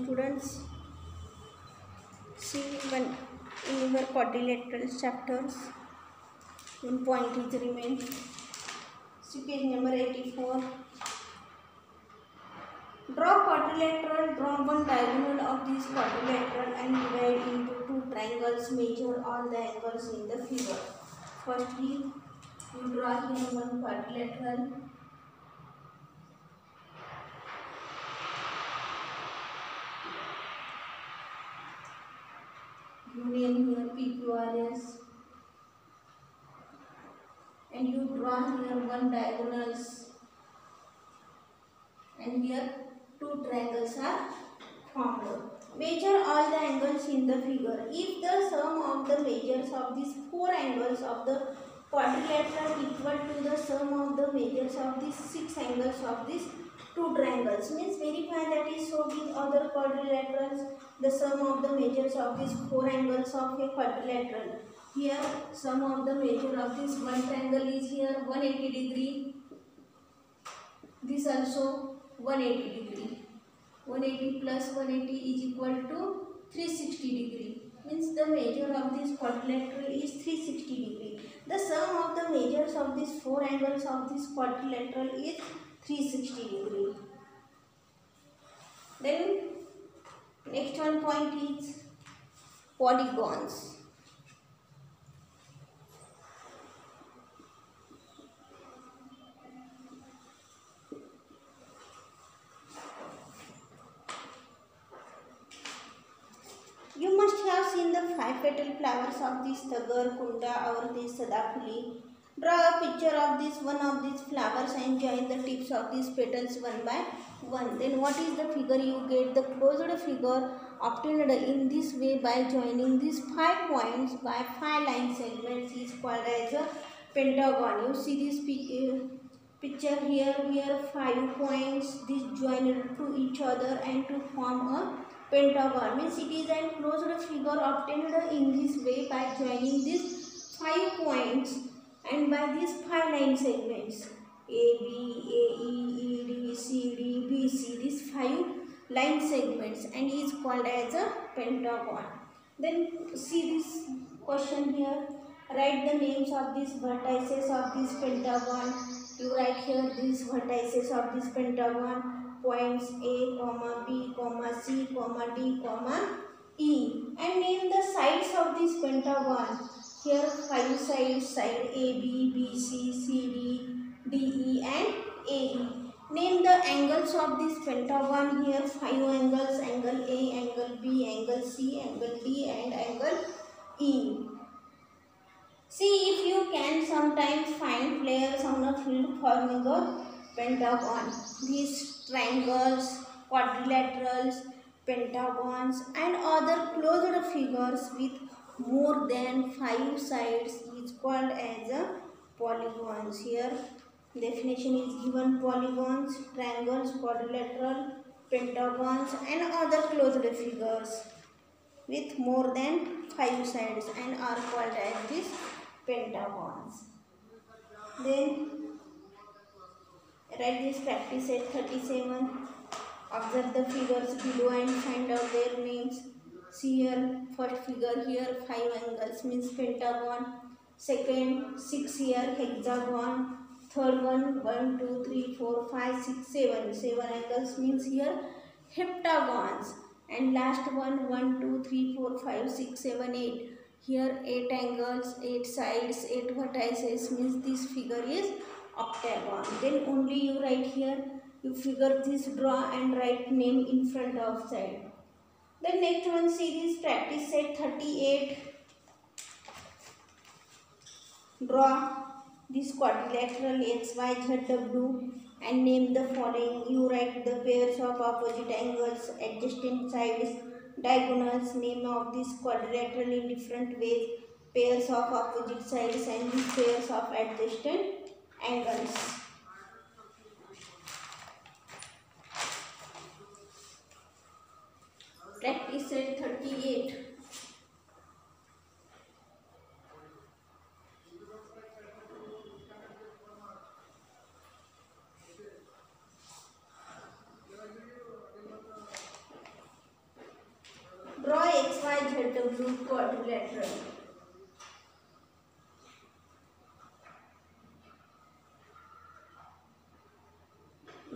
students, see when in your quadrilateral chapters, one point is remained. See page number 84. Draw quadrilateral. Draw one diagonal of this quadrilateral and divide into two triangles. Measure all the angles in the figure. Firstly, you draw here one quadrilateral. You name here PQRS, and you draw here one diagonals, and here two triangles are formed. Measure all the angles in the figure. If the sum of the measures of these four angles of the quadrilateral equal to the sum of the measures of these six angles of these two triangles, means verify that is so with other quadrilaterals. The sum of the measures of these four angles of a quadrilateral. Here sum of the measure of this one triangle is here 180 degree. This also 180 degree. 180 plus 180 is equal to 360 degree. Means the measure of this quadrilateral is 360 degree. The sum of the measures of these four angles of this quadrilateral is 360 degree. Then next one point is polygons. You must have seen the 5 petal flowers of this Tagar, Kunda or this Sadafuli. Draw a picture of this one of these flowers and join the tips of these petals one by one. Then what is the figure you get? The closed figure obtained in this way by joining these 5 points by 5 line segments is called as a pentagon. You see this picture here, 5 points, this joined to each other and to form a pentagon. Means it is a closed figure obtained in this way by joining these 5 points and by these 5 line segments A, B, A, E, E, D, C, D, B, C. These 5 line segments and is called as a pentagon. Then see this question here. Write the names of these vertices of this pentagon. You write here these vertices of this pentagon. Points A, B, C, D, E, and name the sides of this pentagon. Here 5 sides, side A, B, C, D, E and AE. Name the angles of this pentagon. Here 5 angles, angle A, angle B, angle C, angle D and angle E. See if you can sometimes find players on a field forming a pentagon. These triangles, quadrilaterals, pentagons and other closed figures with more than 5 sides is called as a polygons. Here definition is given: polygons, triangles, quadrilateral, pentagons and other closed figures with more than 5 sides and are called as these pentagons. Then write this practice set 37. Observe the figures below and find out their names. See here first figure, here 5 angles means pentagon. Second 6 here hexagon. Third one 1, 2, 3, 4, 5, 6, 7. 7 angles means here heptagons. And last one 1, 2, 3, 4, 5, 6, 7, 8. Here 8 angles, 8 sides, 8 vertices means this figure is octagon. Then only you write here, you figure this, draw and write name in front of side. Then next one, see this practice set 38. Draw this quadrilateral X, Y, Z, W and name the following. You write the pairs of opposite angles, adjacent sides, diagonals, name of this quadrilateral in different ways, pairs of opposite sides and these pairs of adjacent angles. Practice set 38. W quadrilateral.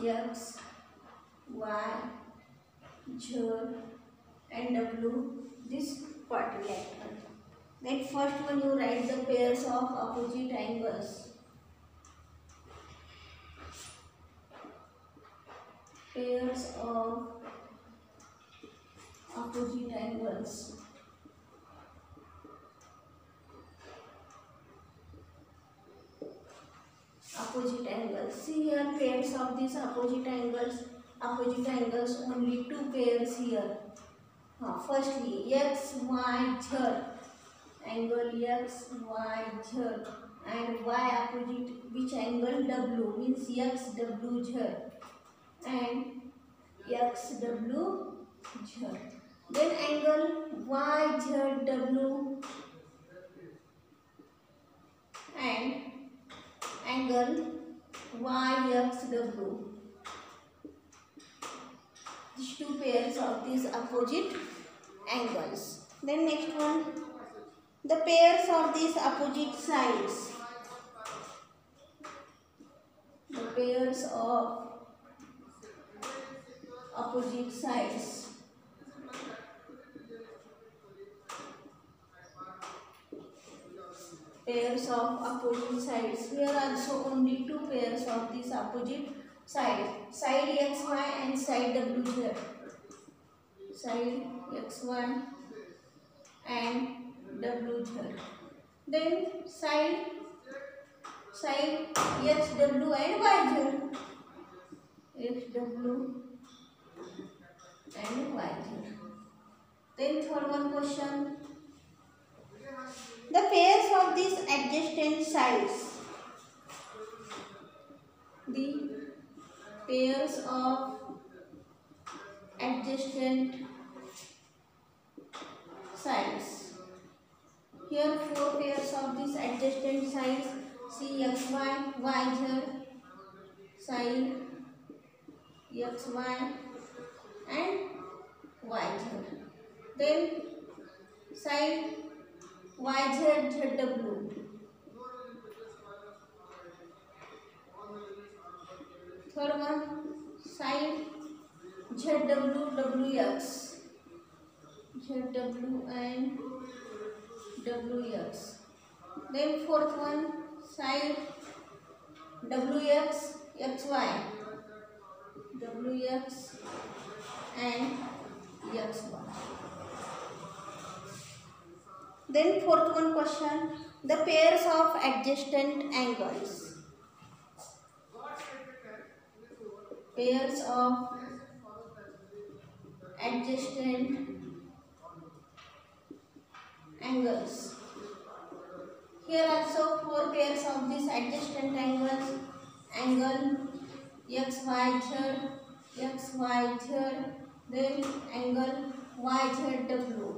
X, Y, Z and W, this quadrilateral. Then first one you write the pairs of opposite angles. Pairs of opposite angles. Opposite angles. See here pairs of these opposite angles. Opposite angles only two pairs here. Firstly X, Y, Z. Angle X, Y, Z. And Y opposite which angle? W, means X, W, Z. And X, W, Z. Then angle Y, Z, W and angle Y, X, W. These two pairs of these opposite angles. Then next one, the pairs of these opposite sides. The pairs of opposite sides. Pairs of opposite sides. Here also only two pairs of these opposite sides. Side XY and side WZ. Side XY and WZ. Then side XW and YZ. XW and YZ. Then third one question. The pairs of these adjacent sides. The pairs of adjacent sides. Here four pairs of these adjacent sides. See XY, YZ, side XY and YZ. Then side YZ, ZW. Third one, side ZW, WX. ZW and WX. Then fourth one, side WX, XY. WX and XY. Then fourth one question, the pairs of adjacent angles. Pairs of adjacent angles. Here also four pairs of these adjacent angles. Angle XYZ, XYZ, then angle YZW.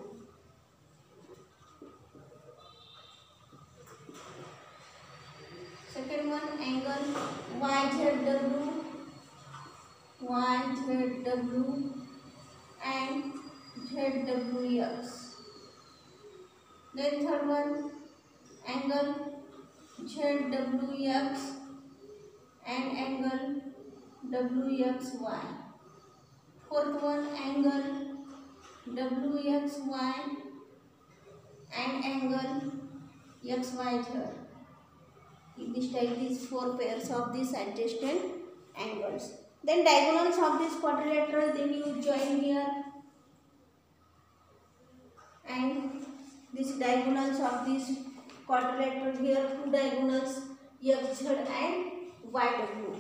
Second one, angle YZW, YZW and ZWX. Then third one, angle ZWX and angle WXY. Fourth one, angle WXY and angle XYZ. In this type, these four pairs of these adjacent angles. Then diagonals of this quadrilateral, then you join here, and these diagonals of this quadrilateral, here two diagonals XZ and YW.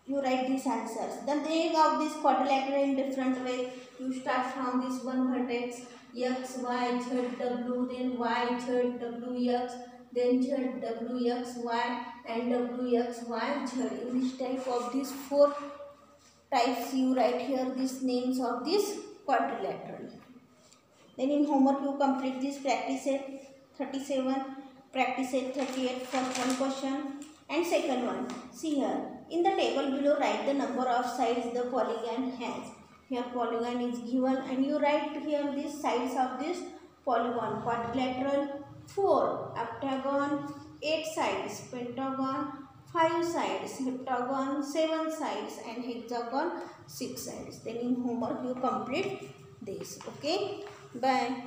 You write these answers. The name of this quadrilateral in different way. You start from this one vertex X, Y, Z, W, then Y, Z, W, X, then Z, W, X, Y and W, X, Y, Z. In this type of these four types, you write here these names of this quadrilateral. Then in homework you complete this practice set 37, practice set 38, first one question and second one. See here, in the table below write the number of sides the polygon has. Here polygon is given and you write here these sides of this polygon, quadrilateral, 4 octagon, 8 sides, pentagon, 5 sides, heptagon, 7 sides, and hexagon, 6 sides. Then in homework you complete this. Okay, bye.